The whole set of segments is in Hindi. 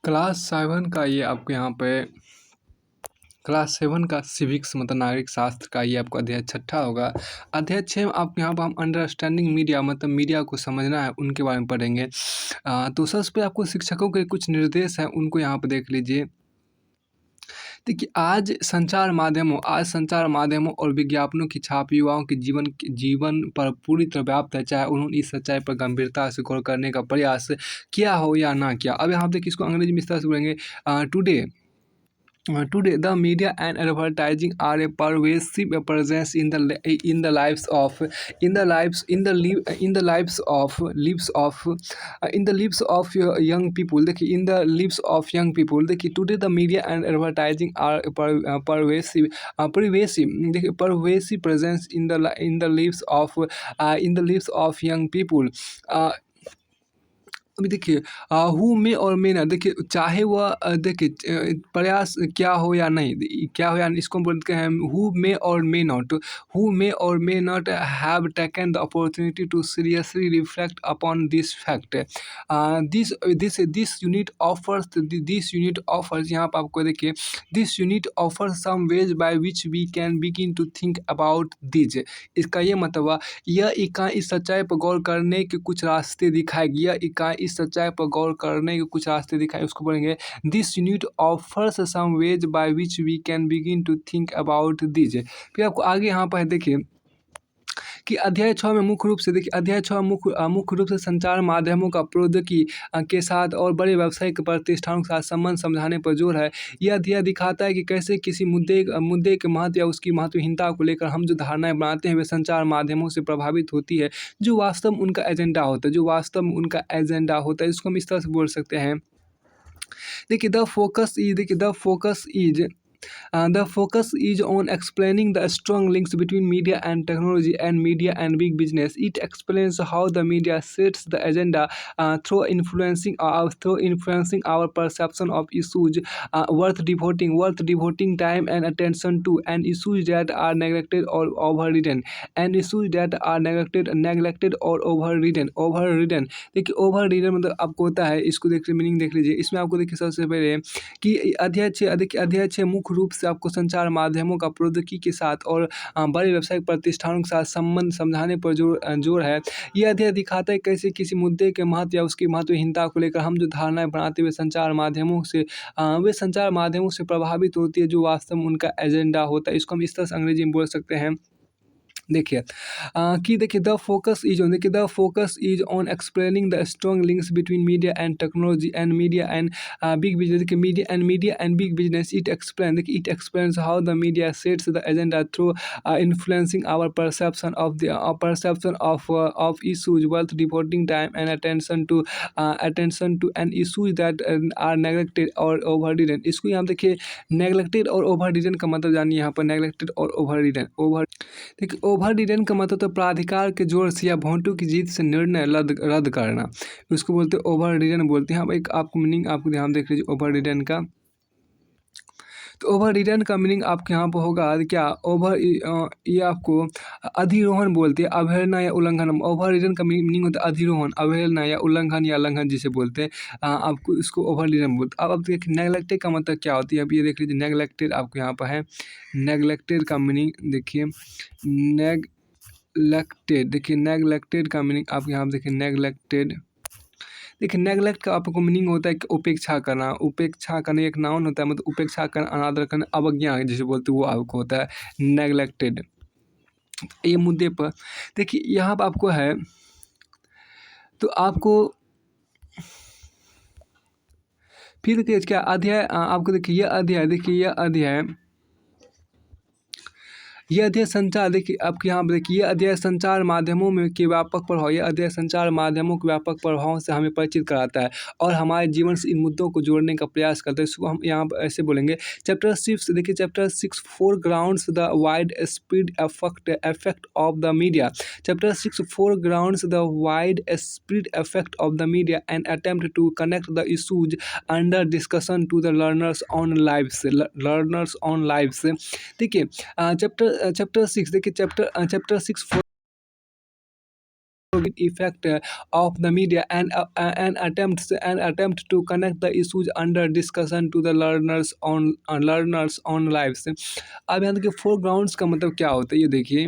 क्लास 7 का ये आपको यहाँ पे क्लास 7 का सिविक्स मतलब नागरिक शास्त्र का ये आपको अध्याय छठा होगा। अध्याय 6 में आपको यहाँ पर हम अंडरस्टैंडिंग मीडिया मतलब मीडिया को समझना है उनके बारे में पढ़ेंगे। तो सबसे पहले आपको शिक्षकों के कुछ निर्देश हैं उनको यहाँ पर देख लीजिए। देखिए आज संचार माध्यमों और विज्ञापनों की छाप युवाओं के जीवन पर पूरी तरह व्याप्त है, चाहे उन्होंने इस सच्चाई पर गंभीरता से गौर करने का प्रयास किया हो या ना किया। अब यहाँ पे देखिए इसको अंग्रेजी में इस तरह से बोलेंगे, today the media and advertising are a pervasive presence in the lives of in the lives in the live in the lives of young people. देखिए in the lives of young people, देखिए today the media and advertising are a pervasive देखिए pervasive presence in the lives of young people. अभी देखिए हु में और मे ना, देखिए चाहे वह देखिए प्रयास क्या हो या नहीं, क्या हो या नहीं, इसको बोलते हैं हु मे और may not have taken the opportunity to seriously reflect upon this fact. This unit offers यहाँ पर आपको देखिए this unit offers some ways by which we can begin to think about this. इसका ये मतलब हुआ यह इकाई इस सच्चाई पर गौर करने के कुछ रास्ते दिखाएगी। यह इकाई इस सच्चाई पर गौर करने के कुछ रास्ते दिखाए, उसको बोलेंगे this unit offers some ways by which we can begin to think about this. फिर आपको आगे यहाँ पर देखिए कि अध्याय 6 में मुख्य रूप से देखिए अध्याय 6 मुख्य रूप से संचार माध्यमों का प्रौद्योगिकी के साथ और बड़े व्यावसायिक प्रतिष्ठानों के साथ संबंध समझाने पर जोर है। यह अध्याय दिखाता है कि कैसे किसी मुद्दे के महत्व या उसकी महत्वहीनता को लेकर हम जो धारणाएं बनाते हैं वे संचार माध्यमों से प्रभावित होती है, जो वास्तव में उनका एजेंडा होता है, इसको हम इस तरह से बोल सकते हैं। देखिए the focus is on explaining the strong links between media and technology and media and big business. It explains how the media sets the agenda through influencing our perception of issues worth devoting time and attention to, and issues that are neglected or overridden. देखिए overridden मतलब आपको होता है, इसको देखिए मीनिंग देख लीजिए। इसमें आपको देखिए सबसे पहले कि अध्याय 6 मुख्य रूप से आपको संचार माध्यमों का प्रौद्योगिकी के साथ और बड़े व्यावसायिक प्रतिष्ठानों के साथ संबंध समझाने पर जोर है। यह अध्याय दिखाता है कैसे किसी मुद्दे के महत्व या उसकी महत्वहीनता को लेकर हम जो धारणाएं बनाते हुए वे संचार माध्यमों से प्रभावित होती है, जो वास्तव में उनका एजेंडा होता है। इसको हम इस तरह से अंग्रेजी में बोल सकते हैं। देखिए the focus is on explaining the strong links between media and technology and media and big business. देखिए media and big business it explains how the media sets the agenda through influencing our perception of issues worth devoting time and attention to and issues that are neglected और ओवररिडन। इसको यहाँ देखिए नेग्लेक्टेड और ओवररिडन का मतलब जानिए। यहाँ पर नेग्लेक्टेड और ओवररिडन देखिए ओवररिडन का मतलब तो प्राधिकार के जोर से या वोटों की जीत से निर्णय रद्द करना, उसको बोलते हैं ओवररिडन बोलते हैं। अब एक आपको मीनिंग आपको ध्यान देख लीजिए ओवररिडन का। तो ओवररिडन का मीनिंग आपके यहाँ पर होगा क्या, ये आपको अधिरोहण बोलते हैं, अवहेलना या उल्लंघन। ओवररिडन का मीनिंग होता है अधिरोहण, अवहेलना या उल्लंघन जिसे बोलते हैं, आपको इसको ओवररिडन बोलते हैं। अब देखिए नेग्लेक्टेड का मतलब क्या होती है, अब ये देख लीजिए नेग्लेक्टेड आपको यहाँ पर है। नेग्लेक्टेड का मीनिंग देखिए नेग्लेक्टेड का मीनिंग आप यहाँ देखिए नेग्लेक्ट का आपको मीनिंग होता है कि उपेक्षा करना एक नाउन होता है, मतलब उपेक्षा करना, अनादर करना, अवज्ञा जिसे बोलते हैं वो आपको होता है नेग्लेक्टेड। ये मुद्दे पर देखिए यहाँ पर आपको है, तो आपको फिर क्या अध्याय आपको देखिए यह अध्याय संचार देखिए आपके यहाँ पर देखिए यह अध्याय संचार माध्यमों में के व्यापक प्रभाव यह अध्याय संचार माध्यमों के व्यापक प्रभावों से हमें परिचित कराता है और हमारे जीवन से इन मुद्दों को जोड़ने का प्रयास करता है। इसको हम यहाँ पर ऐसे बोलेंगे चैप्टर 6 देखिए chapter 6 foregrounds the widespread effect of the media। Chapter 6 foregrounds the widespread effect of the media and attempt to connect the issues under discussion to the learners on lives। देखिए चैप्टर 6 देखिए chapter 6 effect of the media and attempt to connect the issues under discussion to the learners on lives। अब यहाँ देखिए फोरग्राउंड्स का मतलब क्या होता है ये देखिए।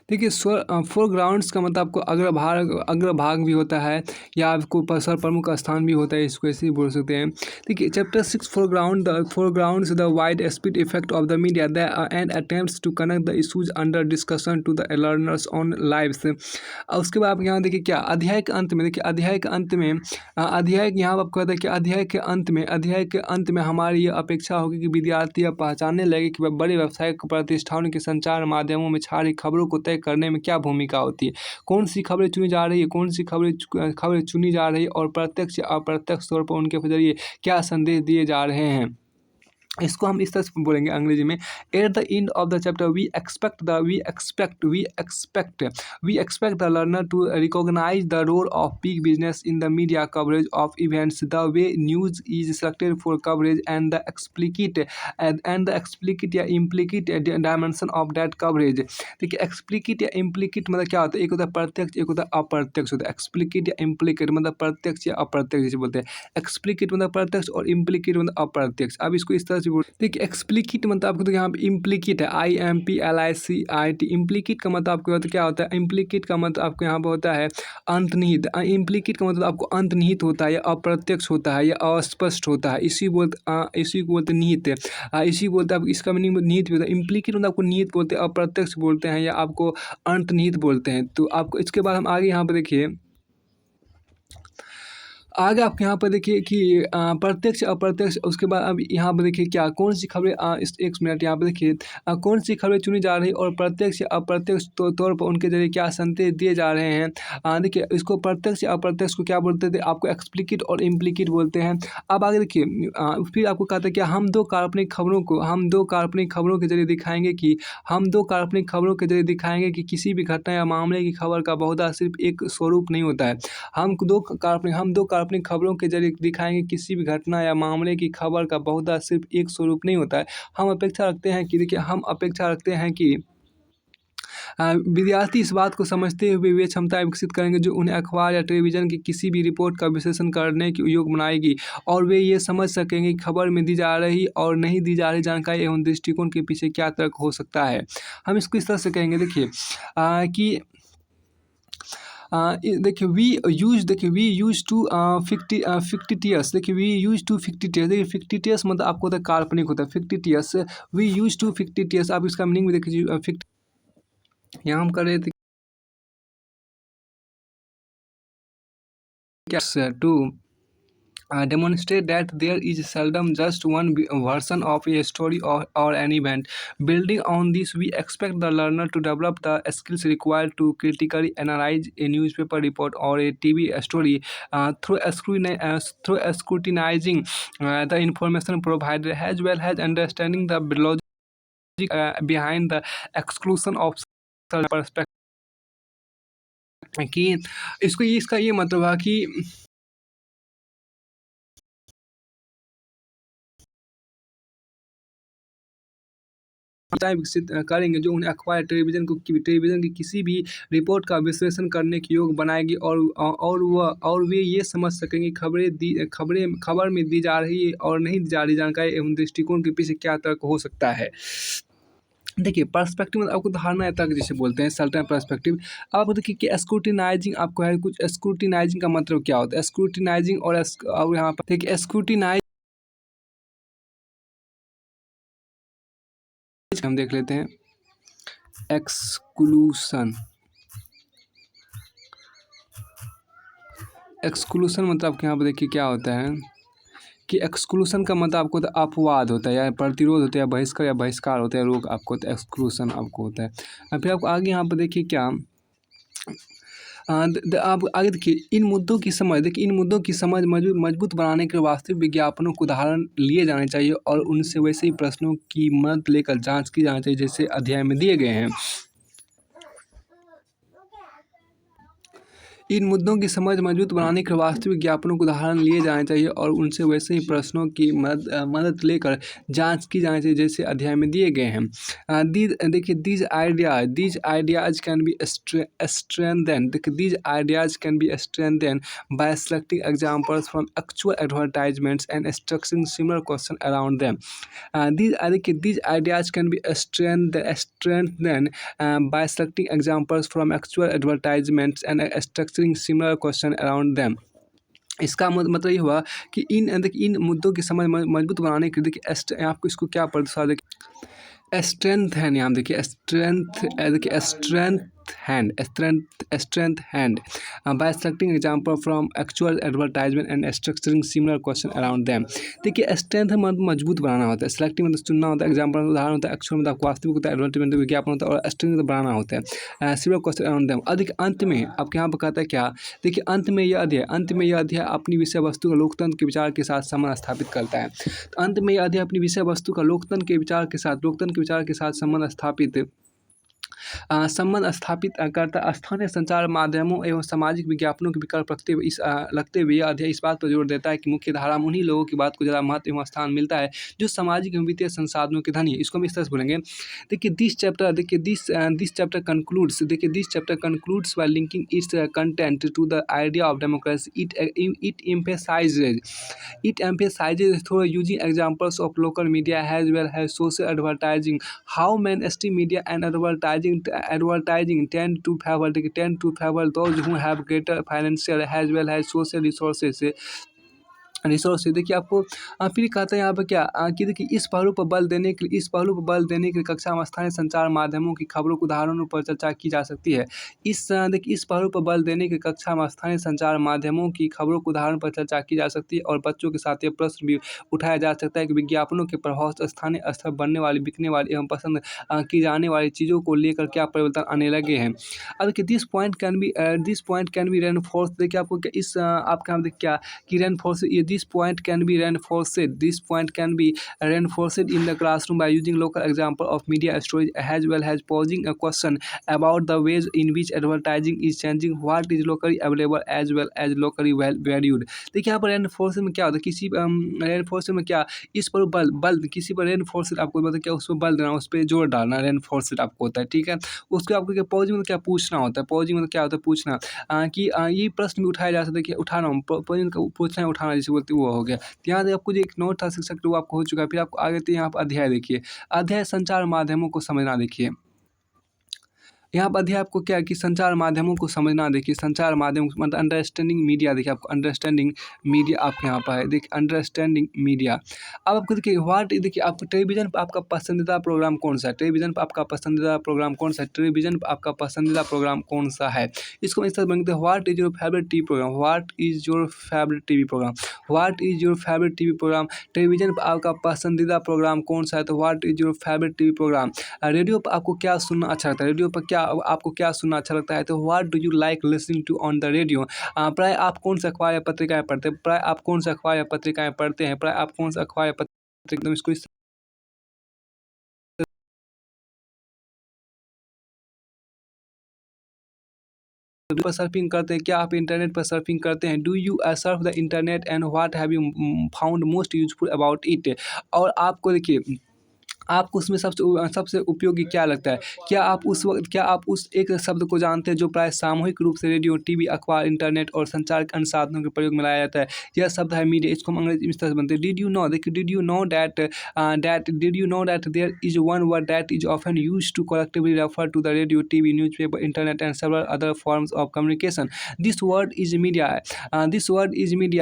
देखिए फोरग्राउंड्स का मतलब आपको अग्रभाग भी होता है या आपको प्रमुख स्थान भी होता है, इसको ऐसे ही बोल सकते हैं। देखिए chapter 6 foregrounds the wide speed effect of the media and attempts to connect the issues under discussion to the learners on lives. उसके बाद आप यहाँ देखिए क्या अध्याय के अंत में, देखिए अध्याय के अंत में अध्याय यहाँ आपको कहते हैं कि अध्याय के अंत में हमारी ये अपेक्षा होगी कि विद्यार्थी अब पहचानने लगे कि बड़े व्यावसायिक प्रतिष्ठानों के संचार माध्यमों में छा रही खबरों को तय करने में क्या भूमिका होती है, कौन सी खबरें चुनी जा रही है, कौन सी खबरें चुनी जा रही है और प्रत्यक्ष या अप्रत्यक्ष तौर पर उनके जरिए क्या संदेश दिए जा रहे हैं। इसको हम इस तरह से बोलेंगे अंग्रेजी में, at the end of the chapter we expect the learner to recognise the role of big business in the media coverage of events, the way news is selected for coverage and the explicit या implicit dimension of that coverage. देखिए एक्सप्लिकिट या इम्प्लिकिट मतलब क्या होता है, एक होता है प्रत्यक्ष, एक होता है अप्रत्यक्ष होता है। एक्सप्लिकिट या इम्प्लिकिट मतलब प्रत्यक्ष या अप्रत्यक्ष जैसे बोलते हैं। एक्सप्लिकिट मतलब प्रत्यक्ष और इम्प्लिकिट मतलब अप्रत्यक्ष। अब इसको इस तरह से देखिए एक्सप्लिकिट मतलब आपको तो यहाँ पे इम्प्लिकिट है, IMPLICIT। इम्प्लिकिट का मतलब आपको क्या होता है, इम्प्लिकिट का मतलब आपको यहाँ पे होता है अंतर्निहित। इम्प्लिकिट का मतलब आपको अंतर्निहित होता है या अप्रत्यक्ष होता है या अस्पष्ट होता है, इसी को बोलते निहित है। इसी बोलते हैं आप, इसका मीनिंग निहित भी होता है। इम्प्लिकिट मतलब आपको निहित बोलते हैं, अप्रत्यक्ष बोलते हैं या आपको अंतर्निहित बोलते हैं। तो आपको इसके बाद हम आगे यहाँ पर देखिए, आगे आप यहाँ पर देखिए कि प्रत्यक्ष अप्रत्यक्ष, उसके बाद अब यहाँ पर देखिए क्या कौन सी खबरें एक मिनट यहाँ पर देखिए कौन सी खबरें चुनी जा रही और प्रत्यक्ष या अप्रत्यक्ष तौर पर उनके जरिए क्या संदेश दिए जा रहे हैं। देखिए इसको प्रत्यक्ष या अप्रत्यक्ष को क्या बोलते थे, आपको एक्सप्लिकिट और इम्प्लिकिट बोलते हैं। अब आगे देखिए फिर आपको कहते हैं कि हम दो काल्पनिक खबरों के जरिए दिखाएंगे कि किसी भी घटना या मामले की खबर का बहुधा सिर्फ एक स्वरूप नहीं होता है। हम दो काल्पनिक खबरों के जरिए दिखाएंगे किसी भी घटना या मामले की खबर का बहुधा सिर्फ एक स्वरूप नहीं होता है। हम अपेक्षा रखते हैं कि विद्यार्थी इस बात को समझते हुए वे क्षमताएं विकसित करेंगे जो उन्हें अखबार या टेलीविज़न की किसी भी रिपोर्ट का विश्लेषण करने के योग्य बनाएगी, और वे ये समझ सकेंगे कि खबर में दी जा रही और नहीं दी जा रही जानकारी एवं दृष्टिकोण के पीछे क्या तर्क हो सकता है। हम इसको इस तरह से कहेंगे, देखिए कि देखिए वी यूज टू फिक्टिटियस। देखिए फिक्टिटियस मतलब आपको होता है काल्पनिक होता है, fictitious. We use to fictitious, आप इसका मीनिंग भी देखिए यहाँ हम कर रहे थे क्या to demonstrate that there is seldom just one version of a story or an event. Building on this, we expect the learner to develop the skills required to critically analyze a newspaper report or a TV story through scrutinizing the information provided, as well as understanding the logic behind the exclusion of certain perspective। कि इसका ये मतलब है कि विकसित करेंगे जो उन्हें अखबार टेलीविज़न की किसी भी रिपोर्ट का विश्लेषण करने के योग्य बनाएगी, और वे ये समझ सकेंगे खबर में दी जा रही और नहीं दी जा रही जानकारी एवं दृष्टिकोण के पीछे क्या तर्क हो सकता है। देखिए पर्सपेक्टिव मतलब आपको धारणा या तर्क जिसे बोलते हैं, सर्टेन पर्सपेक्टिव। अब आपको देखिए कि स्क्रूटिनाइजिंग आपको है कुछ, स्क्रूटिनाइजिंग का मतलब क्या होता है, स्क्रूटिनाइजिंग और यहाँ पर देखिए स्क्रूटिनाइज हम देख लेते हैं। एक्सक्लूसन मतलब आपके यहाँ पर देखिए क्या होता है कि एक्सक्लूसन का मतलब आपको तो अपवाद होता है या प्रतिरोध होता है या बहिष्कार होता है, रोक आपको तो एक्सक्लूसन आपको होता है। फिर आपको आगे यहाँ पर देखिए क्या आप आगे देखिए इन मुद्दों की समझ मजबूत बनाने के वास्तविक विज्ञापनों को उदाहरण लिए जाने चाहिए और उनसे वैसे ही प्रश्नों की मदद लेकर जांच की जानी चाहिए जैसे अध्याय में दिए गए हैं। इन मुद्दों की समझ मजबूत बनाने के वास्तविक विज्ञापनों के उदाहरण लिए जाने चाहिए और उनसे वैसे ही प्रश्नों की मदद लेकर जांच की जानी चाहिए जैसे अध्याय में दिए गए हैं। देखिए these ideas can be strengthen देखिए these ideas can be strengthen by selecting examples from actual advertisements and structuring similar question around them. These ideas can be strengthened by selecting examples from actual advertisements and structuring similar question around them. इसका मतलब ये हुआ कि देखिए इन मुद्दों की समझ मजबूत बनाने के लिए देखिए आपको इसको क्या पढ़ देखिए स्ट्रेंथ हैंड यहाँ देखिए strength hand bye selecting example from actual advertisement and structuring similar question around them. देखिए स्ट्रेंथ मजबूत बनाना होता है, सेलेक्टिंग मतलब चुनना होता है, एग्जांपल उदाहरण होता है, एक्चुअल मतलब वास्तविक होता है, एडवर्टाइजमेंट विज्ञापन होता है और स्ट्रिंग मतलब बनाना होता है, सिमिलर क्वेश्चन अराउंड देम। अधिक अंत में आपके यहाँ पर कहता है क्या, देखिए अंत में यह अध्याय अपनी विषय वस्तु का लोकतंत्र के विचार के साथ संबंध स्थापित करता है। तो अंत में यह अध्याय अपनी विषय वस्तु का लोकतंत्र के विचार के साथ संबंध स्थापित करता। स्थानीय संचार माध्यमों एवं सामाजिक विज्ञापनों के विकल्प लगते हुए यह अध्याय इस बात पर जोर देता है कि मुख्य धारा में उन्हीं लोगों की बात को ज़्यादा महत्व एवं स्थान मिलता है जो सामाजिक एवं वित्तीय संसाधनों के धनी है। इसको हम इस तरह से बोलेंगे। देखिए this chapter concludes by linking its content to the idea of democracy. It emphasizes through using examples of local media as well as social advertising how mainstream media and advertising tend to favor those who have greater financial as well as social resources। देखिए आपको फिर कहता है यहाँ पर क्या कि देखिए इस पहलू पर बल देने के लिए कक्षा में स्थानीय संचार माध्यमों की खबरों के उदाहरणों पर चर्चा की जा सकती है। देखिए इस पहलू पर बल देने की कक्षा में स्थानीय संचार माध्यमों की खबरों के उदाहरण पर चर्चा की जा सकती है और बच्चों के साथ ये प्रश्न भी उठाया जा सकता है कि विज्ञापनों के प्रभाव से स्थानीय स्तर बनने वाली, बिकने वाली एवं पसंद की जाने वाली चीज़ों को लेकर क्या परिवर्तन आने लगे हैं। अब देखिए this point can be reinforce. देखिए आपको आपके यहाँ देखिए क्या कि reinforce this point can be reinforced in the classroom by using local example of media stories as well as posing a question about the ways in which advertising is changing what is locally available as well as locally valued। देखिए यहाँ पर रेनफोर्स में क्या होता है, किसी रेनफोर्स में क्या इस पर बल किसी पर रेनफोर्स आपको मतलब क्या उस पर बल देना, उस पर जोर डालना, रेनफोर्स आपको होता है। ठीक है, उसको आपको क्या पॉजिंग में क्या पूछना होता है, पॉजिंग में क्या होता है पूछना कि ये प्रश्न भी उठाया जा सकता है कि उठाना पॉजिंग का पूछना है, उठाना जिसे बोलते हैं वो हो गया। तो यहाँ आपको जो एक नोट था शिक्षक वो आपको हो चुका है। फिर आपको आगे तो यहाँ पर अध्याय देखिए, अध्याय संचार माध्यमों को समझना। देखिए यहाँ पर अध्याय आपको क्या है कि संचार माध्यमों को समझना। देखिए संचार माध्यम मतलब अंडरस्टैंडिंग मीडिया। देखिए आपको अंडरस्टैंडिंग मीडिया आपके यहाँ पर है। देखिए अंडरस्टैंडिंग मीडिया। अब आपको देखिए देखिए आपको टेलीविज़न पर आपका पसंदीदा प्रोग्राम कौन सा है, टेलीविज़न पर आपका पसंदीदा प्रोग्राम कौन सा है, टेलीविज़न पर आपका पसंदीदा प्रोग्राम कौन सा है। इसको इस तरह बनते हैं, what is your favourite TV programme, what is your favourite TV programme, what is your favourite TV programme. Television पर आपका पसंदीदा प्रोग्राम कौन सा है, तो what is your favourite TV programme. Radio पर आपको क्या सुनना अच्छा लगता है, रेडियो पर आपको क्या सुनना अच्छा लगता है, तो what do you like listening to on the radio. प्राय आप कौन सा अखबार या पत्रिकाएं पढ़ते हैं, प्राय आप कौन सा अखबार या पत्रिकाएं पढ़ते हैं, प्राय आप कौन सा अखबार या पत्रिका। एकदम इसको पर सर्फिंग करते हैं, क्या आप इंटरनेट पर सर्फिंग करते हैं, do you Surf the internet and what have you found most useful about it. और आपको देखिए आपको उसमें सबसे उपयोगी क्या लगता है, क्या आप उस एक शब्द को जानते हैं जो प्राय सामूहिक रूप से रेडियो, टीवी, अखबार, इंटरनेट और संचार के अन्य साधनों के प्रयोग में लाया जाता है। यह शब्द है मीडिया। इसको हम अंग्रेजी में इस तरह से बनते हैं, डिड यू नो। देखिए did you know that there is one word that is often used to collectively refer to the radio, TV, newspaper, internet and several other forms of communication. This word is media.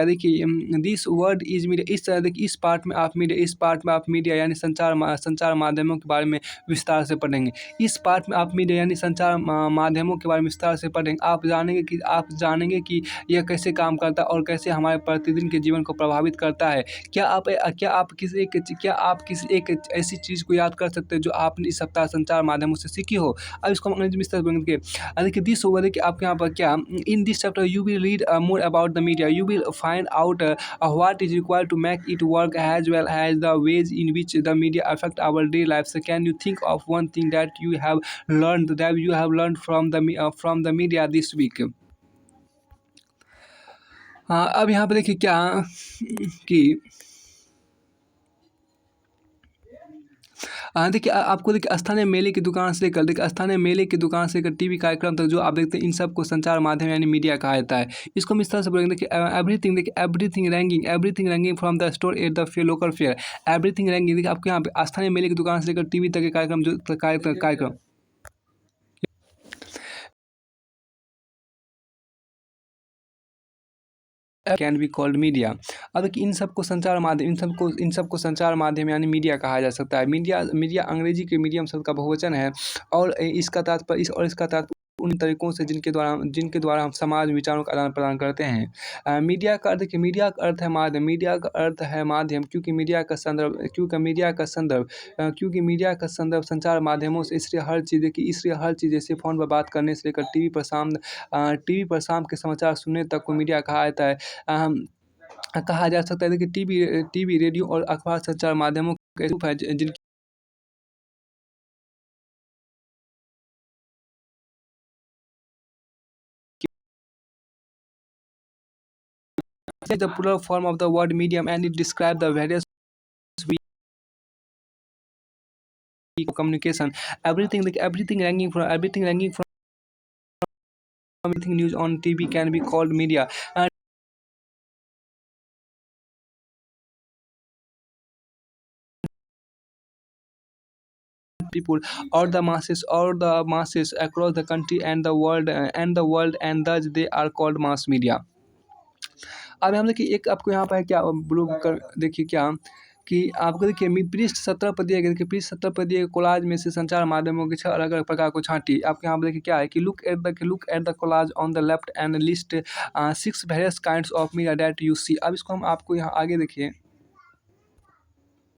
देखिए दिस वर्ड इज मीडिया। इस तरह देखिए इस पार्ट में आप मीडिया यानी संचार माध्यमों के बारे में विस्तार से पढ़ेंगे। इस पार्ट में आप मीडिया यानी संचार माध्यमों के बारे में विस्तार से पढ़ेंगे। आप जानेंगे कि यह कैसे काम करता है और कैसे हमारे प्रतिदिन के जीवन को प्रभावित करता है। क्या आप किसी एक ऐसी चीज़ को याद कर सकते हैं जो आपने इस सप्ताह संचार माध्यमों से सीखी हो। अब इसको हम अंग्रेजी में इस तरह से बोलेंगे, देखिए दिस ओवर देखिए आपके यहाँ पर क्या in this chapter you will read more about the media, you will find out what is required to make it work as well as the ways in which the media affect our daily lives. So can you think of one thing that you have learned from the media this week? हाँ, अब यहाँ पे देखिए क्या कि देखिए आपको देखिए स्थानीय मेले की दुकान से लेकर देखिए स्थानीय मेले की दुकान से लेकर टीवी कार्यक्रम तक जो आप देखते हैं इन सबको संचार माध्यम यानी मीडिया कहा जाता है। इसको हम इस तरह से बोलेंगे देखिए everything ranking from the store at the fair local fair everything ranking देखिए आपके यहाँ पे स्थानीय मेले की दुकान से लेकर टीवी तक के कार्यक्रम जो कार्यक्रम कैन बी कॉल्ड मीडिया। अब देखिए इन सबको संचार माध्यम यानी मीडिया कहा जा सकता है। मीडिया मीडिया अंग्रेजी के मीडियम शब्द का बहुवचन है और इसका तात्पर्य उन तरीकों से जिनके द्वारा हम समाज में विचारों का आदान प्रदान करते हैं। मीडिया का अर्थ है माध्यम। क्योंकि मीडिया का संदर्भ संचार माध्यमों से इसलिए हर चीज़ जैसे फ़ोन पर बात करने से लेकर टीवी पर शाम के समाचार सुनने तक को मीडिया कहा जाता है। कहा जा सकता है देखिए टीवी, रेडियो और अखबार संचार माध्यमों के रूप हैं जिनकी the plural form of the word medium and it describes the various way of communication. Everything everything news on TV can be called media. People or the masses across the country and the world and thus they are called mass media. अब हम देखिए एक आपको यहाँ पर है क्या ब्लू कर देखिए क्या कि आपको देखिए पृष्ठ 17 पर दिया गया देखिए पृष्ठ 17 पर दिए गए कोलाज में से संचार माध्यमों के 6 अलग अलग प्रकार को छांटिए। आपके यहाँ पर देखिए क्या है कि look at the collage on the left and list 6 various kinds of media that you see. अब इसको हम आपको यहाँ आगे देखिए